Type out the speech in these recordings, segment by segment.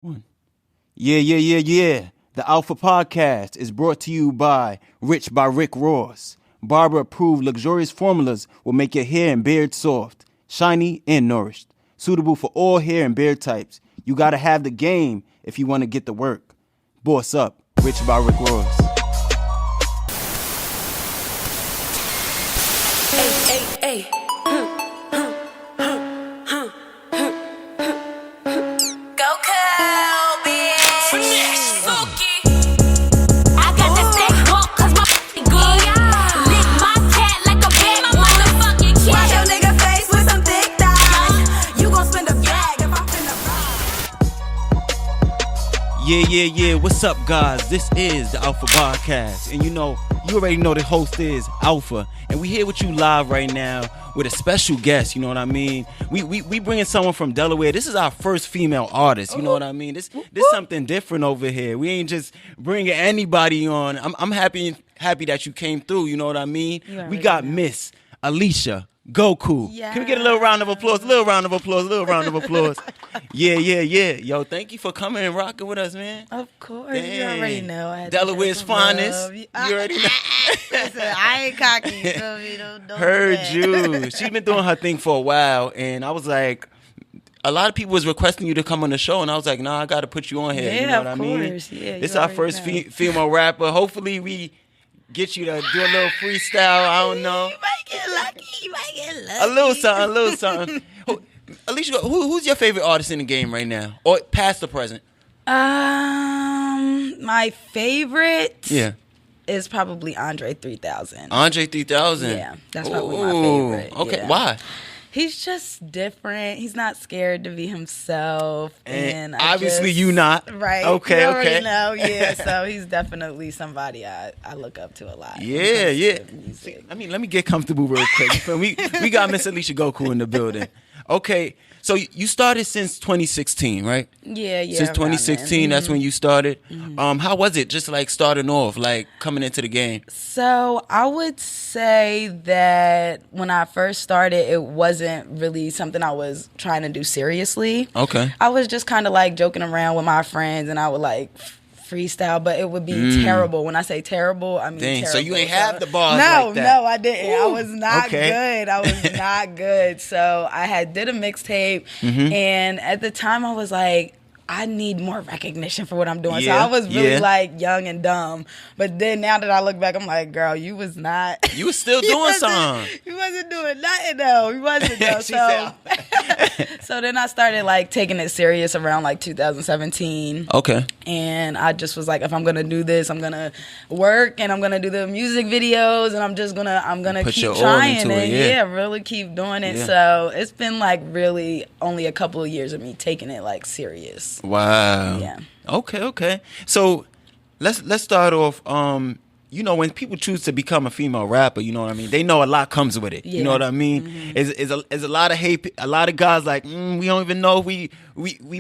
One. Yeah. The Alpha Podcast is brought to you by Rich by Rick Ross. Barber-approved luxurious formulas will make your hair and beard soft, shiny, and nourished. Suitable for all hair and beard types. You gotta have the game if you want to get the work. Boss up, Rich by Rick Ross. Hey. Goku, bitch. I got the Stank Walk 'cause my good. Lick my cat like a bad motherfucking cat. Wash your nigga face with some thick thighs. You gon' spend a bag if I'm finna ride. Yeah. What's up, guys? This is the Alpha Podcast. And you already know the host is Alpha. And we here with you live right now with a special guest, you know what I mean? We bringing someone from Delaware. This is our first female artist, you know what I mean? This something different over here. We ain't just bringing anybody on. I'm happy that you came through, you know what I mean? We got Miss Alicia Goku. Yeah. Can we get a little round of applause? Yeah. Yo, thank you for coming and rocking with us, man. Of course, you already know. I had Delaware's to show some finest. love. You already know. Listen, I ain't cocky. You feel me? Don't Heard do that. you. She's been doing her thing for a while, and I was like, a lot of people was requesting you to come on the show, and I was like, nah, I got to put you on here. Yeah, you know what of I mean? course. Yeah, This you our already first know. female rapper. Hopefully, we get you to do a little freestyle. I don't know. You might get lucky. A little something. Alicia, who's your favorite artist in the game right now, or past or present? My favorite. Yeah. Is probably Andre 3000. Andre 3000. Yeah, that's probably my favorite. Okay, yeah. why? He's just different. He's not scared to be himself. And obviously you not. Right. Okay, you already okay. know, yeah. So he's definitely somebody I look up to a lot. Yeah. See, let me get comfortable real quick. We got Miss Alicia Goku in the building. Okay, so you started since 2016, right? Yeah. Since 2016, that's when you started. How was it just like starting off, like coming into the game? So I would say that when I first started, it wasn't really something I was trying to do seriously. Okay. I was just kind of like joking around with my friends, and I would like freestyle, but it would be terrible. When I say terrible, I mean Dang, terrible. so you ain't have the bars No, like that. no, I didn't. I was not okay. good. I was not good. So I did a mixtape, and at the time I was like, I need more recognition for what I'm doing. Yeah, so I was really yeah. like young and dumb. But then now that I look back, I'm like, girl, you was not. You was still doing something. You wasn't doing nothing though. You wasn't though. She So, said- so then I started like taking it serious around like 2017. Okay. And I just was like, if I'm gonna do this, I'm gonna work and I'm gonna do the music videos and I'm gonna Put keep your all trying into and it, really keep doing it. Yeah. So it's been like really only a couple of years of me taking it like serious. Wow. Yeah. Okay. So let's start off. When people choose to become a female rapper, you know what I mean? They know a lot comes with it. You know what I mean? Is a lot of hate. A lot of guys like, we don't even know if we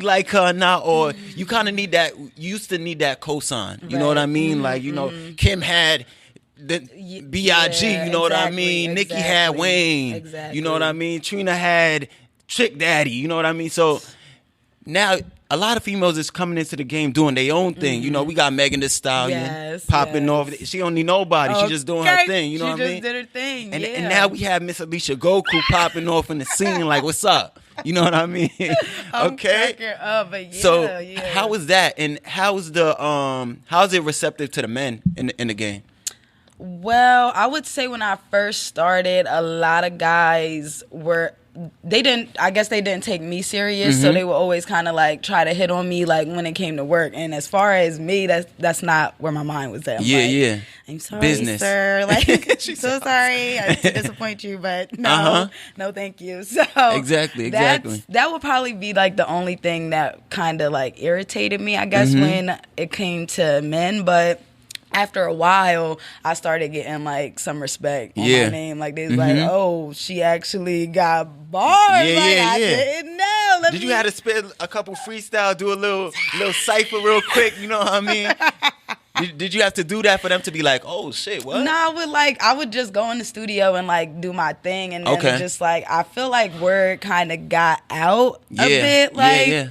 like her or not. Or you kind of need that. You used to need that cosign. You know what I mean? Like Kim had the B.I.G. You know what I mean? Nicki had Wayne. Exactly. You know what I mean? Trina had Trick Daddy. You know what I mean? So now a lot of females is coming into the game doing their own thing. You know, we got Megan Thee Stallion popping off. She don't need nobody. She just doing her thing. You know what I mean? She just did her thing. And now we have Miss Alicia Goku popping off in the scene. Like, what's up? You know what I mean? I'm Okay. cracking up, but So how is that? And how's it receptive to the men in the game? Well, I would say when I first started, a lot of guys they didn't take me serious, so they would always kind of like try to hit on me like when it came to work. And as far as me, that's not where my mind was at. Yeah. I'm sorry, Business. sir. Like, so sorry I to disappoint you, but no, thank you. So Exactly. That would probably be like the only thing that kind of like irritated me, I guess, when it came to men, but. After a while, I started getting like some respect on my name. Like they was like, "Oh, she actually got bars." I didn't know. Did you have to spit a couple freestyle, do a little cipher real quick? You know what I mean? Did you have to do that for them to be like, "Oh shit, what?" No, I would just go in the studio and like do my thing, and then just like I feel like word kind of got out a bit. Like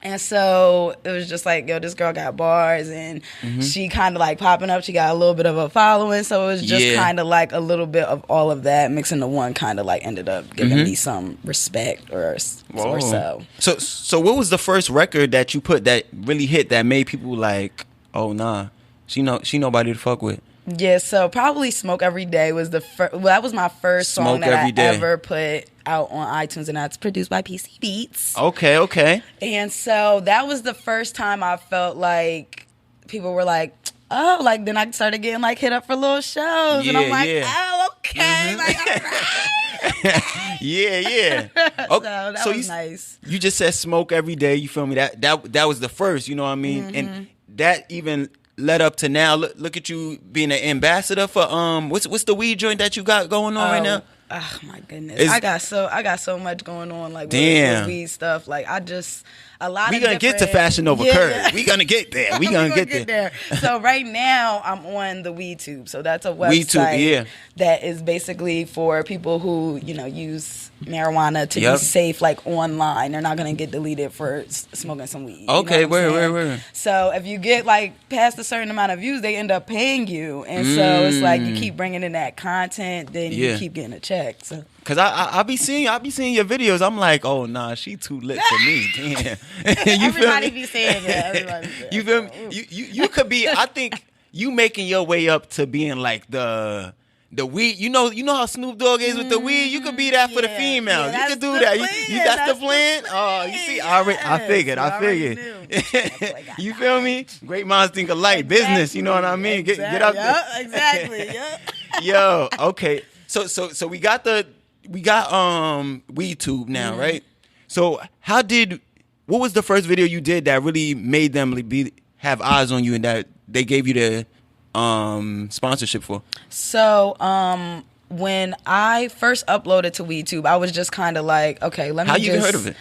And so it was just like, yo, this girl got bars, and she kind of like popping up. She got a little bit of a following, so it was just kind of like a little bit of all of that mixed into one. Kind of like ended up giving me some respect or so. So what was the first record that you put that really hit that made people like, oh nah, she nobody to fuck with? Yeah, so probably "Smoke Every Day" was the first. Well, that was my first song that I ever put out on iTunes, and that's produced by PC Beats. Okay. And so that was the first time I felt like people were like, oh, like then I started getting like hit up for little shows, and I'm like, oh, okay, like all right. Yeah. So that was nice. You just said "Smoke Every Day." You feel me? That was the first. You know what I mean? And that even led up to now. Look at you being an ambassador for what's the weed joint that you got going on right now? Oh my goodness, I got so much going on like with weed stuff. Like we gonna get to Fashion Over Curve. Yeah. We gonna get there. We gonna get there. So right now I'm on the WeedTube. So that's a website that is basically for people who use marijuana to be safe, like online. They're not gonna get deleted for smoking some weed. Okay, where? So if you get like past a certain amount of views, they end up paying you, and so it's like you keep bringing in that content, then you keep getting a check. So. Cause I be seeing your videos. I'm like, oh nah, she too lit for me. Damn. Everybody be saying that. You feel me? You could be. I think you making your way up to being like the weed. You know how Snoop Dogg is with the weed. You could be that for the females. You could do that. That's the plan. Oh, you see, I figured. You feel me? Great minds think alike. Exactly. Business. You know what I mean? Get up there. Exactly. Yo. Okay. So we got WeedTube now, right? So what was the first video you did that really made them have eyes on you and that they gave you the sponsorship for? So when I first uploaded to WeedTube, I was just kind of like, okay, let me. How you even heard of it?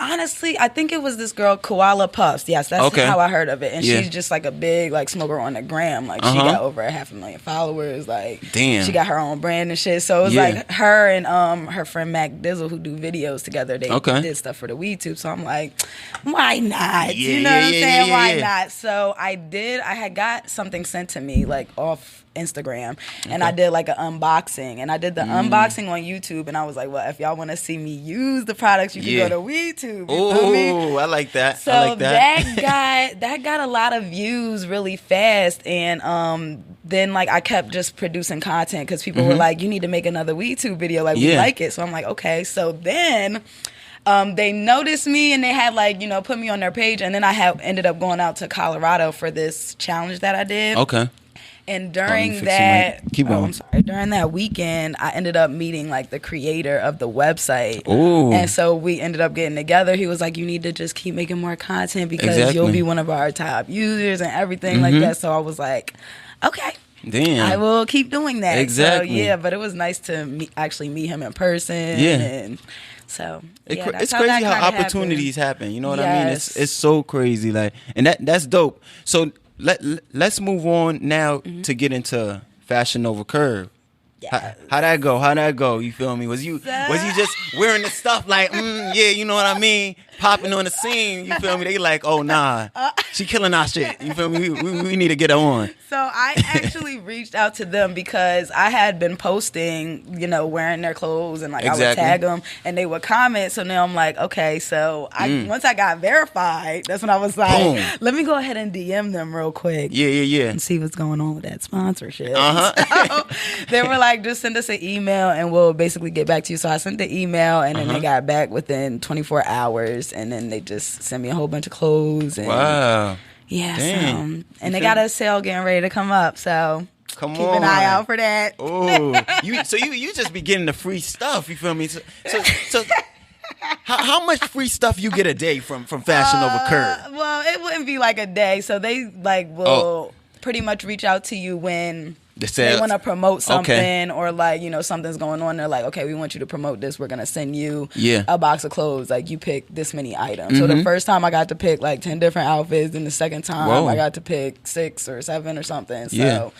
I think it was this girl, Koala Puffs. Yes, that's how I heard of it. And she's just like a big like smoker on the gram. Like she got over 500,000 followers. Like damn, she got her own brand and shit. So it was like her and her friend Mac Dizzle who do videos together. They did stuff for the WeedTube. So I'm like, why not? You know what I'm saying? Why not? So I had got something sent to me like off Instagram, and I did like an unboxing, and I did the unboxing on YouTube, and I was like, well, if y'all want to see me use the products, you can go to WeedTube. Oh, I like that. So that got a lot of views really fast, and then like I kept just producing content because people were like, you need to make another WeedTube video, like we like it. So I'm like, okay. So then they noticed me, and they had like put me on their page, and then I ended up going out to Colorado for this challenge that I did. Okay. And during that weekend, I ended up meeting like the creator of the website. Ooh. And so we ended up getting together. He was like, you need to just keep making more content because you'll be one of our top users and everything like that. So I was like, okay. Damn. I will keep doing that. Exactly. So, but it was nice to actually meet him in person. Yeah. And so it's crazy how opportunities happen. You know what I mean? It's so crazy. Like, and that's dope. So let's move on now to get into Fashion Over Curve. Yes. How that go? You feel me? Was you just wearing the stuff like, you know what I mean? Popping on the scene, you feel me? They like, oh nah, she killing our shit. You feel me? We need to get her on. So I actually reached out to them because I had been posting, wearing their clothes, and like I would tag them and they would comment. So now I'm like, okay, so once I got verified, that's when I was like, boom. Let me go ahead and DM them real quick. Yeah. And see what's going on with that sponsorship. So they were like, just send us an email and we'll basically get back to you. So I sent the email, and then they got back within 24 hours, and then they just sent me a whole bunch of clothes. And wow. Yeah. So, and they got a sale getting ready to come up. So keep an eye out for that. Oh, you just be getting the free stuff. You feel me? So how much free stuff you get a day from Fashion Over Curve? Well, it wouldn't be like a day. So they will pretty much reach out to you when they want to promote something or like, something's going on. They're like, okay, we want you to promote this. We're going to send you a box of clothes. Like, you pick this many items. So the first time I got to pick like 10 different outfits. And the second time I got to pick 6 or 7 or something. So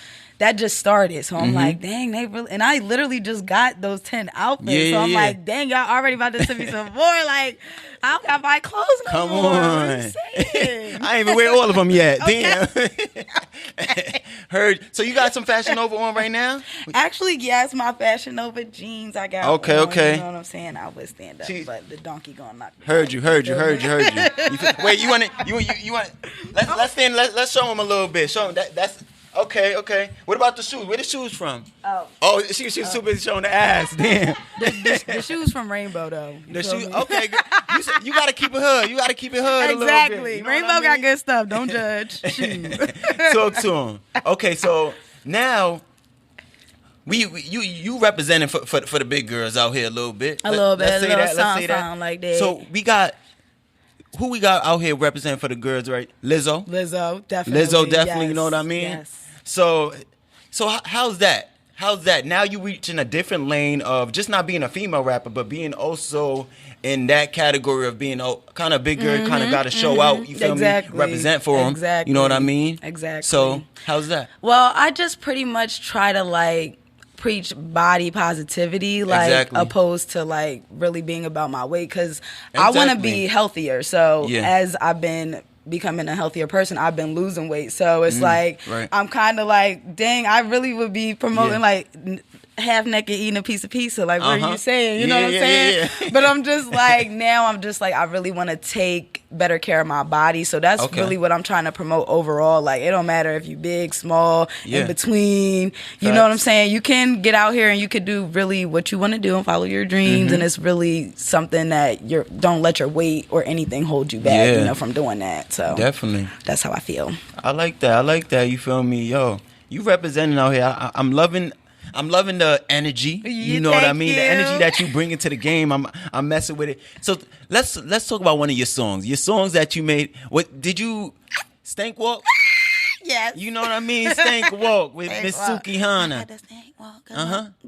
that just started. So I'm like, dang, they really, and I literally just got those 10 outfits. Yeah, so I'm yeah. like, dang, y'all already about to send me some more. Like, I don't gotta buy clothes no Come more. on. I I ain't even wear all of them yet. Damn. Heard. So you got some Fashion Nova on right now? Actually, yes, my Fashion Nova jeans I got. Okay, on, okay. You know what I'm saying? I would stand up, but the donkey gonna knock me. Heard you. Wait, you want to? You want? Let's stand. Let's show him a little bit. Show him that's. Okay. What about the shoes? Where the shoes from? Oh, she was too busy showing the ass. Damn. The shoes from Rainbow though. The shoes. Okay. You gotta keep it hood. You gotta keep it hood. Exactly. A little bit. You know Rainbow what I mean? got good stuff. Don't judge. Shoot. Talk to him. Okay, so now you representing for the big girls out here a little bit. A little bit. Let's say a little that. Let's say that. sound like that. So who we got out here representing for the girls, right? Lizzo, definitely. You know what I mean? Yes. So how's that? Now you reaching a different lane of just not being a female rapper, but being also in that category of being kind of bigger, kind of got to show out. You feel me? Represent for them. Exactly. You know what I mean? Exactly. So how's that? Well, I just pretty much try to like preach body positivity, like opposed to like really being about my weight, because I want to be healthier. So as I've been becoming a healthier person, I've been losing weight. So it's like I'm kind of like, dang, I really would be promoting like half naked eating a piece of pizza. Like, what are you saying? You know what I'm saying? But I'm just like, now I'm just like, I really want to take better care of my body. So that's really what I'm trying to promote overall. Like, it don't matter if you big, small, in between. You know what I'm saying? You can get out here and you could do really what you want to do and follow your dreams. And it's really something that don't let your weight or anything hold you back, you know, from doing that. So definitely, that's how I feel. I like that. You feel me? Yo, you representing out here. I'm loving the energy. You know what I mean? The energy that you bring into the game. I'm messing with it. So let's talk about one of your songs. Your songs that you made. What did you? Stank Walk. Yes. You know what I mean? Stank Walk with Miss Suki Hana.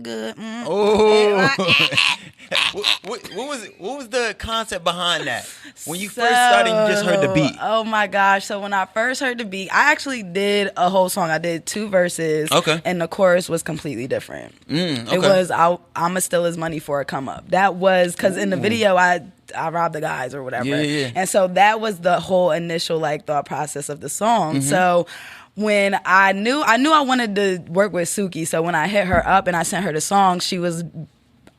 Good. Oh. What was the concept behind that? When you first started, you just heard the beat. Oh my gosh. So when I first heard the beat, I actually did a whole song. I did 2 verses. Okay. And the chorus was completely different. It was I'ma steal his money for a come up. That was because in the video I robbed the guys or whatever. Yeah. And so that was the whole initial like thought process of the song. So when I knew I wanted to work with Suki, so when I hit her up and I sent her the song, she was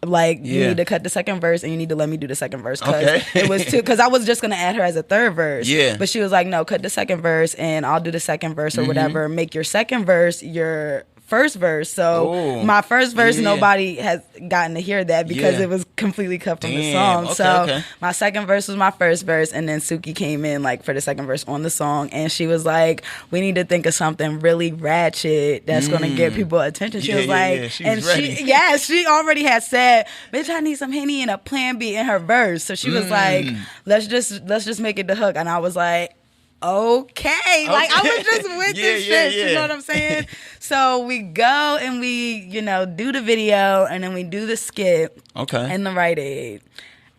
like, you need to cut the second verse and you need to let me do the second verse, because it was because I was just gonna add her as a third verse. But she was like, no, cut the second verse and I'll do the second verse or whatever. Make your second verse your first verse. So my first verse, nobody has gotten to hear that because it was completely cut from the song. My second verse was my first verse, and then Suki came in like for the second verse on the song, and she was like, we need to think of something really ratchet that's gonna get people attention. She was like, she already had said, bitch, I need some Henny and a Plan B in her verse. So she was like, let's just make it the hook. And I was like, okay. Like, I was just with this shit. You know what I'm saying? So we go and we, do the video, and then we do the skit in the Rite Aid.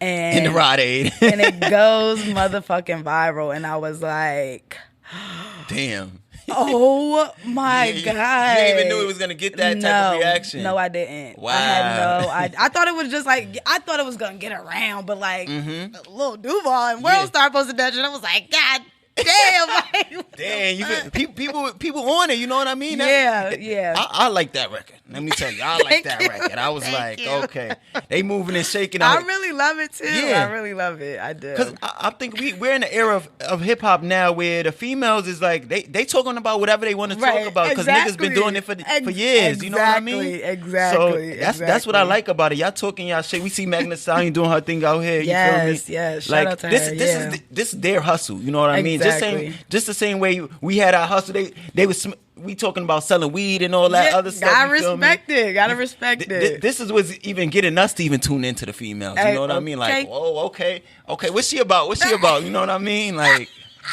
And in the Rite Aid. And it goes motherfucking viral. And I was like, damn. Oh my God. You didn't even knew it was going to get that type of reaction. No, I didn't. Wow. I had I thought it was just like, I thought it was going to get around, but like, Lil Duval and World Star posted that shit. I was like, God damn, like, damn, people on it, you know what I mean? I like that record. Let me tell you, I like that record. I was like, okay, they moving and shaking. I really love it too. I really love it. I do. Because I think we're in an era of hip hop now where the females is like they talking about whatever they want to talk about, because niggas been doing it for years. You know what I mean? Exactly. So that's what I like about it. Y'all talking y'all shit. We see Megan Thee Stallion doing her thing out here. You feel me? Yes. Like, shout out to her. This is their hustle. You know what I mean? Just the same way we had our hustle. We talking about selling weed and all that other stuff. Gotta respect it. This is what's even getting us to even tune into the females. You know what I mean? Like, oh, okay. What's she about? You know what I mean? Like,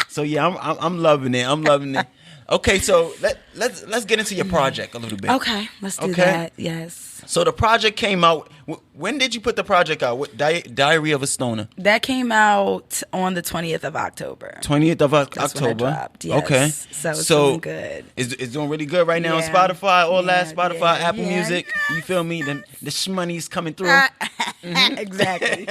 so yeah, I'm loving it. Okay, so let's get into your project a little bit. Okay, let's do that. Yes. So the project came out. When did you put the project out? What, Diary of a Stoner? That came out on the 20th of October. 20th of That's October. when it dropped, yes. Okay. So it's doing good. It's doing really good right now on Yeah. Spotify, all that, Spotify, yeah, Apple yeah. Music. You feel me? The shmoney's coming through. Exactly.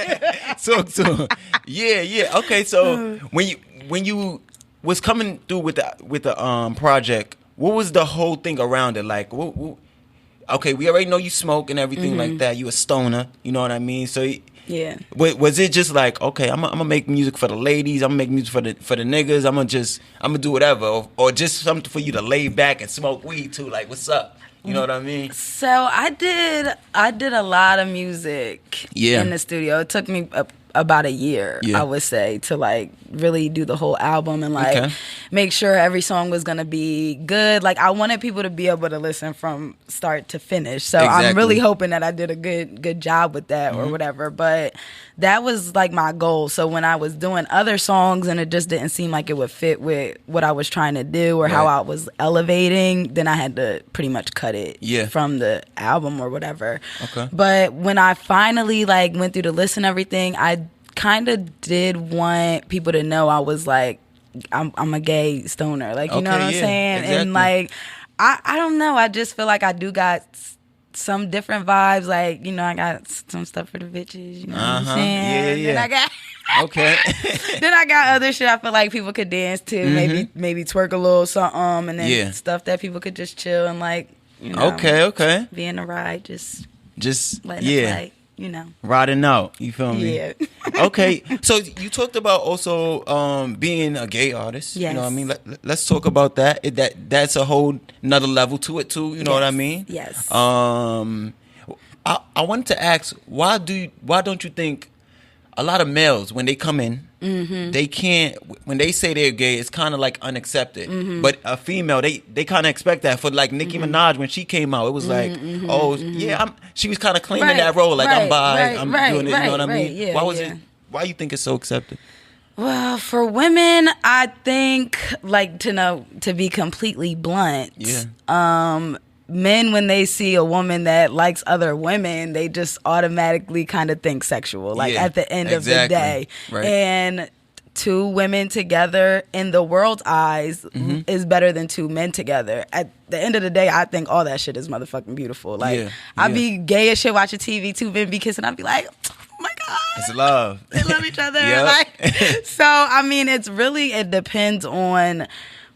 So yeah. Okay, so when you was coming through with the project, what was the whole thing around it? Like, okay, we already know you smoke and everything like that. You a stoner, you know what I mean? So Yeah. was it just like, okay, I'm gonna make music for the ladies, I'm gonna make music for the niggas, I'm gonna do whatever, or just something for you to lay back and smoke weed too? Like, what's up? You know what I mean? So I did a lot of music in the studio. It took me about a year, I would say, to like really do the whole album and like make sure every song was gonna be good. Like I wanted people to be able to listen from start to finish. So I'm really hoping that I did a good job with that or whatever. But that was like my goal. So when I was doing other songs and it just didn't seem like it would fit with what I was trying to do or how I was elevating, then I had to pretty much cut it from the album or whatever. Okay. But when I finally like went through the list and everything, I kind of did want people to know I was like, I'm a gay stoner. Like, you know what I'm saying? Exactly. And like, I don't know. I just feel like I do got some different vibes. Like, you know, I got some stuff for the bitches. You know what I'm saying? Yeah. Then I got okay. Then I got other shit I feel like people could dance to. Maybe twerk a little something, and then stuff that people could just chill and like, you know, okay. Be in the ride, just letting it play. You know, riding out. You feel me? Yeah. Okay. So you talked about also being a gay artist. Yes. You know what I mean? Let's talk about that. That's a whole another level to it too. You know what I mean? Yes. I wanted to ask, why don't you think a lot of males, when they come in, they can't, when they say they're gay, it's kind of like unaccepted. But a female, they kind of expect that. For like Nicki Minaj, when she came out, it was like, she was kind of claiming that role, like I'm bi, I'm doing it, you know what I mean? Yeah, why was it? Why you think it's so accepted? Well, for women, I think, like, to be completely blunt, men, when they see a woman that likes other women, they just automatically kind of think sexual, like at the end of the day. Right. And two women together in the world's eyes is better than two men together. At the end of the day, I think all that shit is motherfucking beautiful. Like, I'd be gay as shit watching TV, two men be kissing, I'd be like, oh my God. It's love. They love each other. Like, so, I mean, it depends on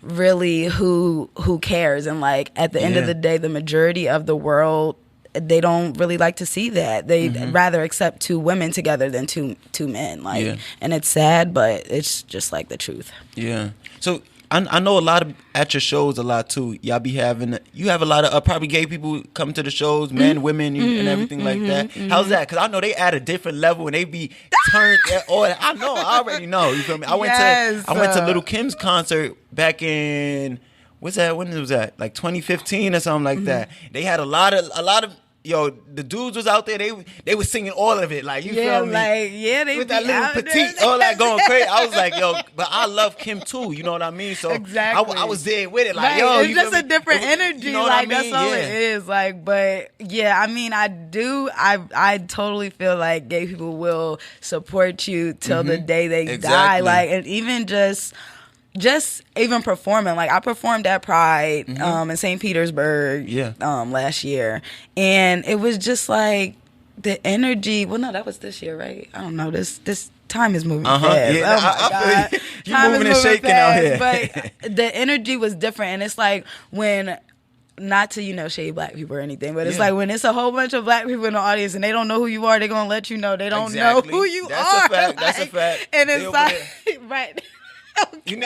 really who cares. And like at the end of the day, the majority of the world, they don't really like to see that. They'd rather accept two women together than two men. Like, and it's sad, but it's just like the truth. Yeah. So I know a lot of at your shows a lot too. Y'all be having, you have a lot of probably gay people come to the shows, men, women, and everything like that. How's that? Because I know they at a different level and they be turned. I know, I already know. You feel me? I went to Little Kim's concert back in when was that? Like 2015 or something like that. They had a lot of. Yo, the dudes was out there. They was singing all of it, like, you feel me? Like, they with that little petite, all that going crazy. I was like, yo, but I love Kim too. You know what I mean? So I was there with it, like, yo, it's just a different energy. You know like what I mean? That's all it is. Like, but yeah, I mean, I totally feel like gay people will support you till the day they die. Like, and even just even performing, like I performed at Pride in St. Petersburg last year, and it was just like the energy. Well, no, that was this year, right? I don't know. This time is moving fast. Yeah, oh my God, you're moving and shaking out here. But the energy was different, and it's like when. Not to, shade black people or anything, but it's like when it's a whole bunch of black people in the audience and they don't know who you are, they're going to let you know they don't know who you are. That's a fact. That's a fact. And it's like, right. Okay.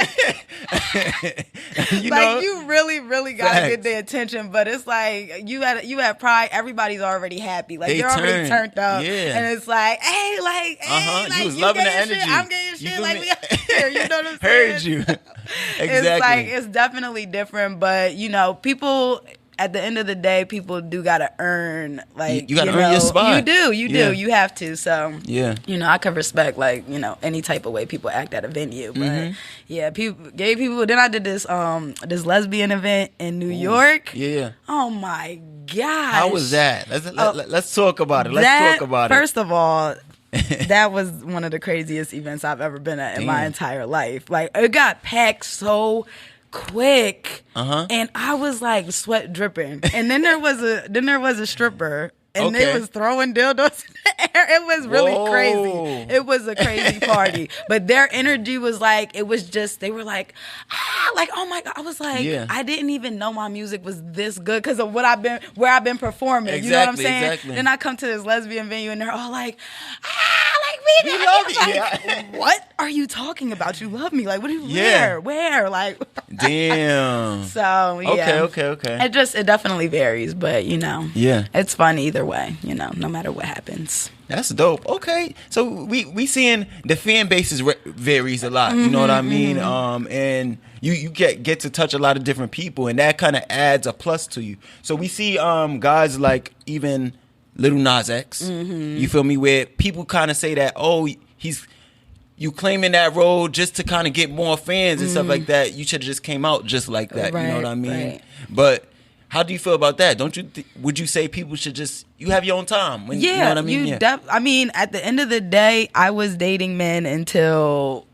Like you really, really gotta get their attention, but it's like you at Pride, everybody's already happy, like they're already turned up, and it's like, hey, like you was loving the energy. I'm getting shit, like we out here, you know what I'm saying? Heard you. Exactly. It's like it's definitely different, but people. at the end of the day, people do gotta earn, like, you gotta earn your spot. You do, you have to. So yeah, I could respect, like, any type of way people act at a venue, but yeah, gay people. Then I did this lesbian event in New York. Yeah. Oh my gosh. How was that? Let's talk about it. Let's talk about it. First of all, that was one of the craziest events I've ever been at in my entire life. Like, it got packed so quick, and I was like sweat dripping. And then there was a stripper, and they was throwing dildos in the air. It was really crazy. It was a crazy party, but their energy was like, it was just, they were like, like, oh my God. I was like, I didn't even know my music was this good because of where I've been performing. Exactly, you know what I'm saying? Exactly. Then I come to this lesbian venue and they're all like, we love you. Like, what are you talking about? You love me? Like, what? Where? Like, damn. So yeah. Okay. It definitely varies, but yeah, it's fun either way. No matter what happens. That's dope. Okay, so we seeing the fan bases varies a lot. You know what I mean? And you get to touch a lot of different people, and that kind of adds a plus to you. So we see guys like even Little Nas X. You feel me? Where people kind of say that, oh, you claiming that role just to kind of get more fans and stuff like that. You should have just came out just like that. Right, you know what I mean? Right. But how do you feel about that? Don't you? Would you say people should just you have your own time? When, you know what I mean? I mean, at the end of the day, I was dating men until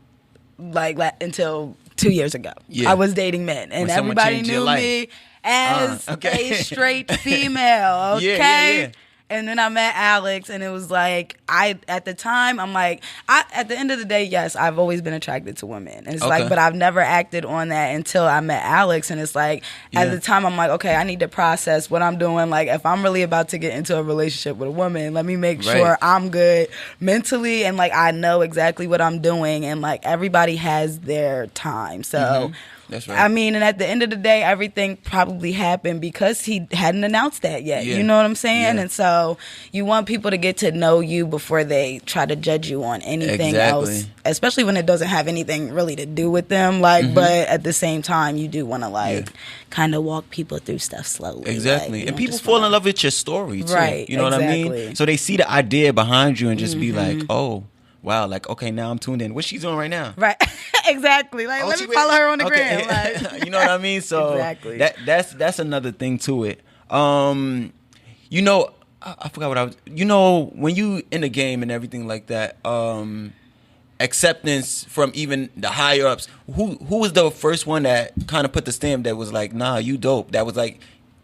2 years ago. Yeah. I was dating men, and everybody knew me as a straight female. Okay. Yeah. And then I met Alex, and it was like, at the time, I'm like, at the end of the day, yes, I've always been attracted to women. And it's like, but I've never acted on that until I met Alex. And it's like, at the time, I'm like, okay, I need to process what I'm doing. Like, if I'm really about to get into a relationship with a woman, let me make sure I'm good mentally, and like, I know exactly what I'm doing. And like, everybody has their time. So, that's right. I mean, and at the end of the day, everything probably happened because he hadn't announced that yet. You know what I'm saying? And so you want people to get to know you before they try to judge you on anything else, especially when it doesn't have anything really to do with them. Like, but at the same time, you do want to kind of walk people through stuff slowly. Exactly. Like, and people fall in love with your story too. Right. You know what I mean? So they see the idea behind you and just be like, oh, wow, like, okay, now I'm tuned in. What's she doing right now? Right. Exactly. Like, let me follow her on the gram. Like. You know what I mean? So exactly. That's another thing to it. You know, I forgot what I was. You know, when you in the game and everything like that, acceptance from even the higher ups. Who was the first one that kind of put the stamp that was like, nah, you dope? That was like,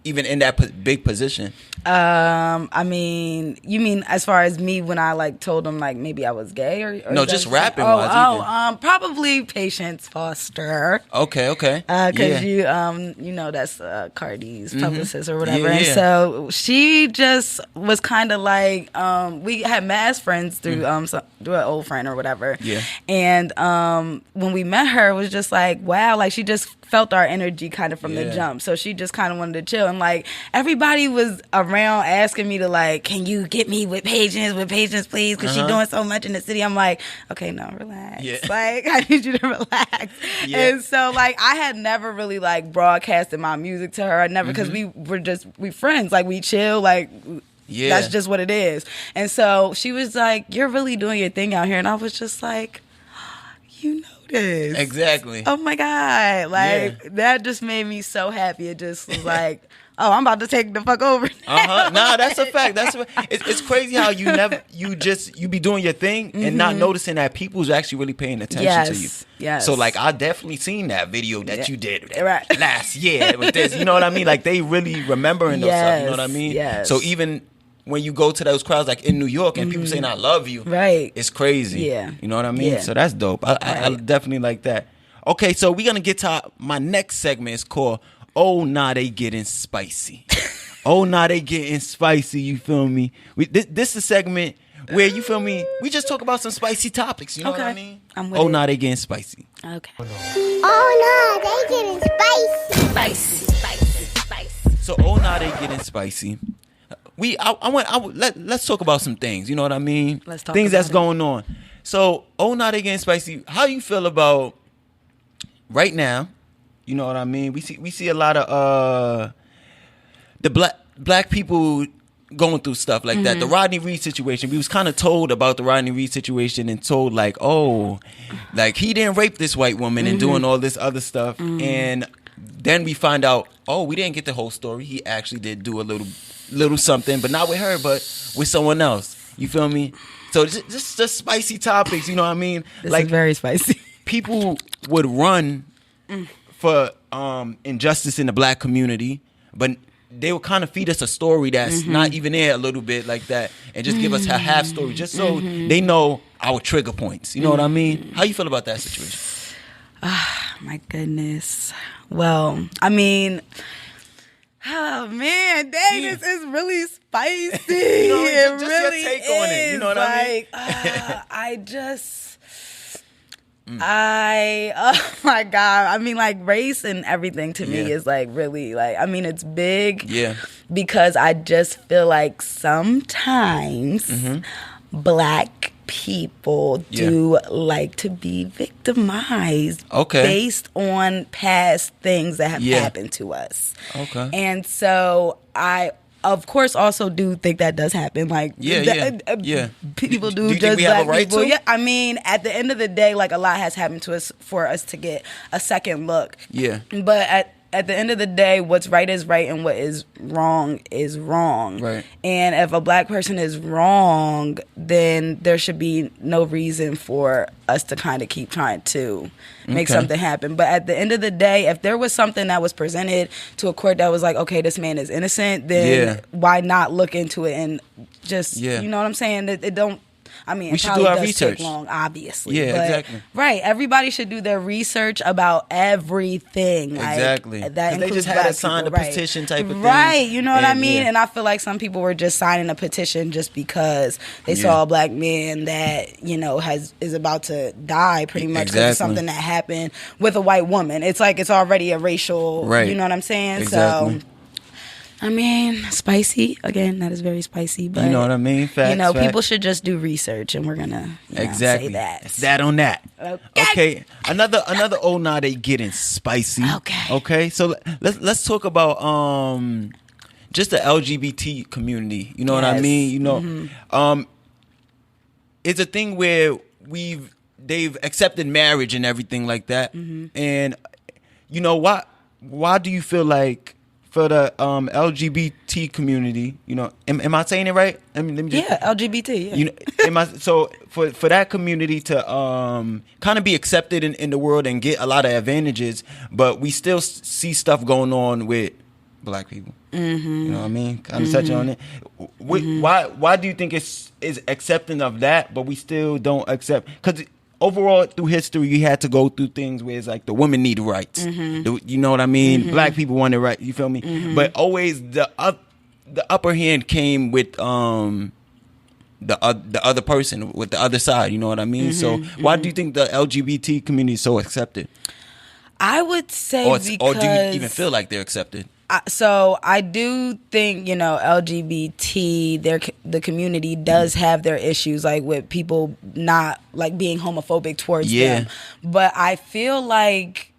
even in that big position. I mean, you mean as far as me when I like told him like maybe I was gay or no, just rapping. Probably Patience Foster. Okay. Because you know that's Cardi's publicist or whatever, and so she just was kind of like we had met as friends through through an old friend or whatever. Yeah. And when we met her, it was just like wow, like she just felt our energy kind of from the jump, so she just kind of wanted to chill, and like everybody was around asking me to like, can you get me with Patience please, because she's doing so much in the city. I'm like, okay, no, relax, like I need you to relax. And so like I had never really like broadcasted my music to her. I never, because we friends, like we chill, like that's just what it is. And so she was like, you're really doing your thing out here, and I was just like, you know this. Exactly. Oh my God. Like that just made me so happy. It just was like, oh, I'm about to take the fuck over. Nah, that's a fact. It's crazy how you be doing your thing and not noticing that people's actually really paying attention to you. Yes. So like I definitely seen that video that you did last year with this. You know what I mean? Like they really remembering those stuff. You know what I mean? Yes. So even when you go to those crowds like in New York and people saying I love you, it's crazy. Yeah. You know what I mean? Yeah. So that's dope. I definitely like that. Okay, so we're gonna get to my next segment. It's called Oh Nah They Getting Spicy. Oh Nah They Getting Spicy, you feel me? This is a segment where, you feel me, we just talk about some spicy topics, you know what I mean? I'm with Oh Nah They Getting Spicy. Okay. Oh nah, they getting spicy. So Oh Nah They Getting Spicy. Let's talk about some things, you know what I mean? Let's talk things about that's going on. So Oh Nah They Getting Spicy. How you feel about right now? You know what I mean? We see a lot of the black people going through stuff like that. The Rodney Reed situation, we was kind of told about the Rodney Reed situation and told like, oh, like he didn't rape this white woman and doing all this other stuff. And then we find out, oh, we didn't get the whole story. He actually did do a little something, but not with her, but with someone else. You feel me? So just spicy topics, you know what I mean? This like is very spicy. People would run for injustice in the black community, but they would kind of feed us a story that's not even there a little bit like that, and just give us a half story, just so they know our trigger points. You know what I mean? How you feel about that situation? My goodness. Well, I mean, oh man, dang, this is really spicy. You know, it just really your take is. on it. You know what I mean? Oh my God. I mean, like, race and everything to me is like really like, I mean, it's big. Yeah. Because I just feel like sometimes black people do like to be victimized based on past things that have happened to us. Okay. And so I, of course, also do think that does happen. Like, people do think we have a right to? Yeah, I mean, at the end of the day, like, a lot has happened to us for us to get a second look. Yeah. But at the end of the day, what's right is right and what is wrong is wrong. Right. And if a black person is wrong, then there should be no reason for us to kind of keep trying to make something happen. But at the end of the day, if there was something that was presented to a court that was like, okay, this man is innocent, then why not look into it and just, you know what I'm saying? It don't, I mean, we should do our research. Take long, obviously. Yeah, but, exactly. Right. Everybody should do their research about everything. Exactly. Like, that they just had to sign a petition type of thing. Right. You know what I mean? And I feel like some people were just signing a petition just because they saw a black man that, you know, is about to die pretty much because of something that happened with a white woman. It's like it's already a racial, you know what I'm saying? Exactly. So, I mean, spicy. Again, that is very spicy. But, you know what I mean? Facts, you know, people should just do research, and we're going to say that. It's that on that. Okay. Another old now they getting spicy. Okay. So let's talk about just the LGBT community. You know what I mean? You know, it's a thing where they've accepted marriage and everything like that. And you know why do you feel like for the LGBT community, you know, am I saying it right? I mean, let me just, LGBT. Yeah. You know, so for that community to kind of be accepted in the world and get a lot of advantages, but we still see stuff going on with black people. You know what I mean? Kind of touching on it. Why do you think it's accepting of that, but we still don't accept? Because overall, through history, you had to go through things where it's like the women need rights. You know what I mean? Black people wanted rights. You feel me? But always the upper hand came with the other person, with the other side. You know what I mean? So why do you think the LGBT community is so accepted? I would say or do you even feel like they're accepted? So I do think, you know, LGBT, the community does have their issues, like with people not like being homophobic towards them. But I feel like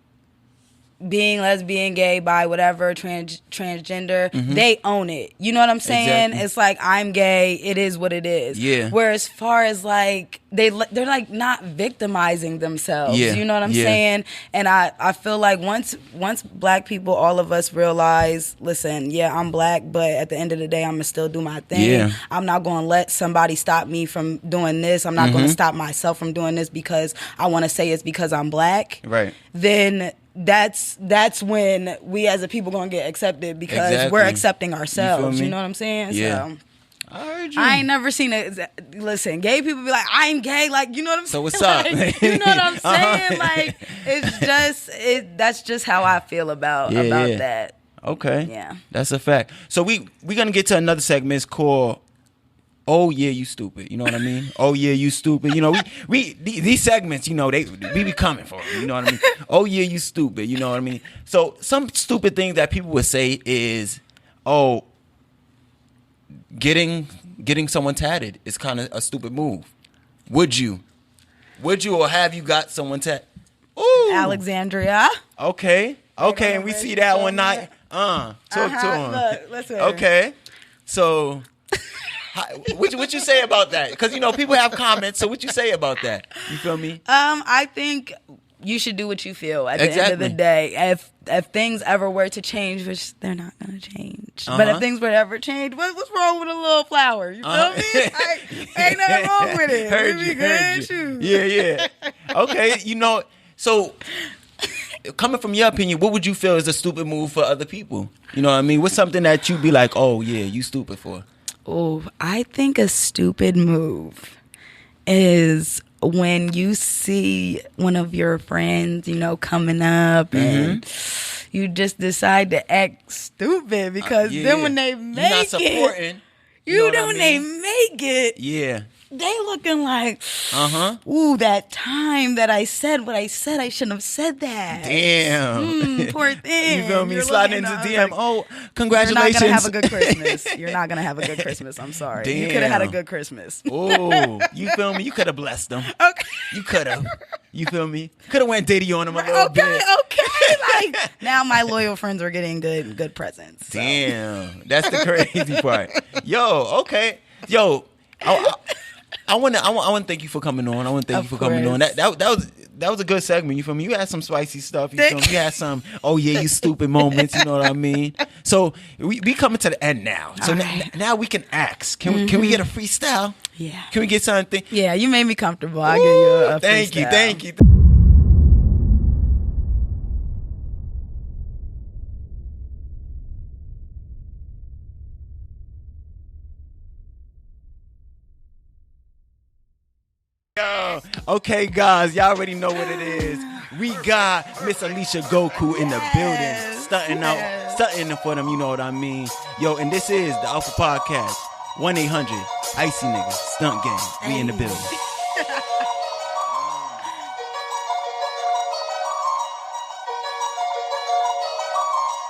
being lesbian, gay, bi, whatever, transgender, they own it. You know what I'm saying? Exactly. It's like, I'm gay, it is what it is. Yeah. Whereas far as like, they're like not victimizing themselves. Yeah. You know what I'm saying? And I feel like once black people, all of us realize, listen, I'm black, but at the end of the day, I'm going to still do my thing. Yeah. I'm not going to let somebody stop me from doing this. I'm not going to stop myself from doing this because I want to say it's because I'm black. Right. Then that's when we as a people gonna get accepted because we're accepting ourselves. You know what I'm saying? Yeah. So, I heard you. I ain't never seen it. Listen, gay people be like, I'm gay. Like, you know what I'm saying? So what's up? Like, you know what I'm saying? Like, it's just that's just how I feel about that. Okay. Yeah. That's a fact. So we're gonna get to another segment. It's called "Oh yeah, you stupid." You know what I mean? "Oh yeah, you stupid." You know, we these segments, you know, we be coming for them. You know what I mean? "Oh yeah, you stupid." You know what I mean? So some stupid things that people would say is, "Oh, getting someone tatted is kind of a stupid move." Would you, or have you got someone tatted? Ooh, Alexandria. Okay, and we see that one not. Talk to him. Look, listen. Okay. So, what you say about that? Because, you know, people have comments. So what you say about that? You feel me? I think you should do what you feel at the end of the day. If things ever were to change, which they're not going to change, but if things were to ever change, what's wrong with a little flower? You feel me? Ain't nothing wrong with it. Heard you. Yeah. Okay, you know, so coming from your opinion, what would you feel is a stupid move for other people? You know what I mean? What's something that you'd be like, oh, yeah, you stupid for? Oh, I think a stupid move is when you see one of your friends, you know, coming up and you just decide to act stupid because then when they make you're not supporting, when they make it, they looking like, ooh, that time that I said what I said, I shouldn't have said that. Damn. Poor thing. You feel me? Sliding into DM. Oh, congratulations. You're not going to have a good Christmas. You're not going to have a good Christmas. I'm sorry. Damn. You could have had a good Christmas. Oh, you feel me? You could have blessed them. Okay. You could have. You feel me? Could have went Diddy on them a little bit. Okay. Like, now my loyal friends are getting good presents. So. Damn. That's the crazy part. Yo, okay. Yo, I want to thank you for coming on. That was a good segment. You feel me? You had some spicy stuff. You feel me? You had some, oh yeah, you stupid moments. You know what I mean? So we coming to the end now. So now we can ask. Can we get a freestyle? Yeah. Can we get something? Yeah, you made me comfortable. I'll give you a freestyle. Thank you. Okay, guys, y'all already know what it is. We got Miss Alicia Goku in the building, stunting for them. You know what I mean? Yo, and this is the Alpha Podcast. 1-800 Icy Nigga Stunt Gang. We in the building.